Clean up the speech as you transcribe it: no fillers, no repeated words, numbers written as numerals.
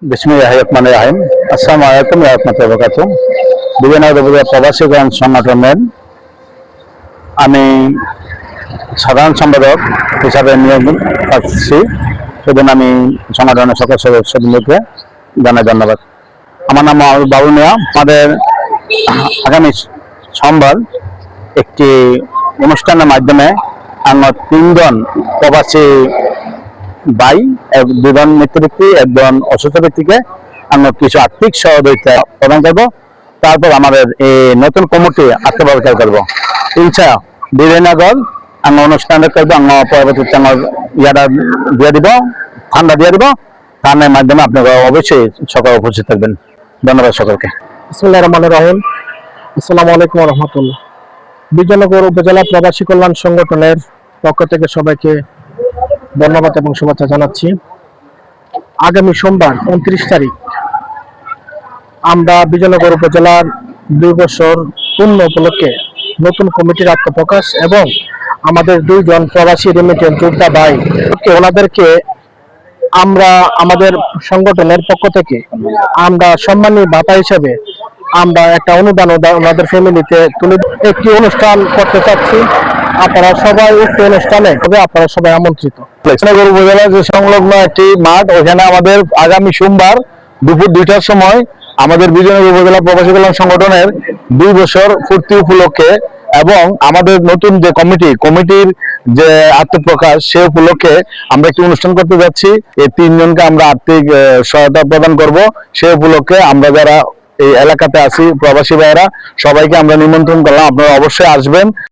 বিসমিল্লাহির রহমানির রহিম। আসসালামু আলাইকুম ওয়া রাহমাতুল্লাহি ওয়া বারাকাতুহু। বিজয়নগর উপজেলা প্রবাসীগণ সংগঠনের আমি সাধারণ সম্পাদক হিসাবে নিয়োগ পাচ্ছি। সেজন্য আমি সংগঠনের সকল সদস্যদেরকে জানাই ধন্যবাদ। আমার নাম বাবু মিয়া। আমাদের আগামী সোমবার একটি অনুষ্ঠানের মাধ্যমে আমরা তিনজন প্রবাসী ভাই, দুজন মৃত ব্যক্তি, একজন অসুস্থ ব্যক্তিকে আমরা কিছু আর্থিক সহযোগিতা প্রদান করব। তারপর আমাদের এই নতুন কমিটি আত্মপ্রকাশ করবো ইনশা বিজয়নগর। আমরা অনুষ্ঠানটা করবো, আমরা পরবর্তীতে আমার ইয়াটা দিয়ে দিব, ঠান্ডা দিয়ে দিব। ঠান্ডার মাধ্যমে আপনারা অবশ্যই সকল উপস্থিত থাকবেন। ধন্যবাদ সকলকে। বিসমিল্লাহির রহমানির রহিম। আসসালামু আলাইকুম ওয়া রাহমাতুল্লাহ। বিজয়নগর উপজেলা প্রবাসী কল্যাণ সংগঠনের পক্ষ থেকে সবাইকে ধন্যবাদ এবং শুভেচ্ছা জানাচ্ছি। আগামী সোমবার 29 তারিখ আমরা বিজয়নগর উপজেলার 2 বছর পূর্ণ উপলক্ষে নতুন কমিটির আত্মপ্রকাশ এবং আমাদের 2 জন প্রবাসী রেমিটেন্স যোদ্ধা ভাই ওনাদেরকে আমরা আমাদের সংগঠনের পক্ষ থেকে আমরা সম্মানী ভাতা হিসেবে আমরা একটা অনুদান ওনাদের ফ্যামিলিতে তুলে একটি অনুষ্ঠান করতে চাচ্ছি। আপনারা সবাই উক্ত অনুষ্ঠানে আপনারা সবাই আমন্ত্রিত। বিজয়নগর উপজেলার যে সংলগ্ন একটি মাঠ, ওখানে আমাদের আগামী সোমবার দুপুর 2টার সময় আমাদের বিজয়নগর উপজেলা প্রবাসী কল্যাণ সংগঠনের 2 বছর পূর্তি উপলক্ষে এবং আমাদের নতুন যে কমিটির যে আত্মপ্রকাশ সে উপলক্ষে আমরা একটি অনুষ্ঠান করতে যাচ্ছি। এই 3 জনকে আমরা আর্থিক সহায়তা প্রদান করব। সে উপলক্ষে আমরা যারা এই এলাকাতে আছি প্রবাসী ভাইয়েরা সবাইকে আমরা নিমন্ত্রণ করলাম, আপনারা অবশ্যই আসবেন।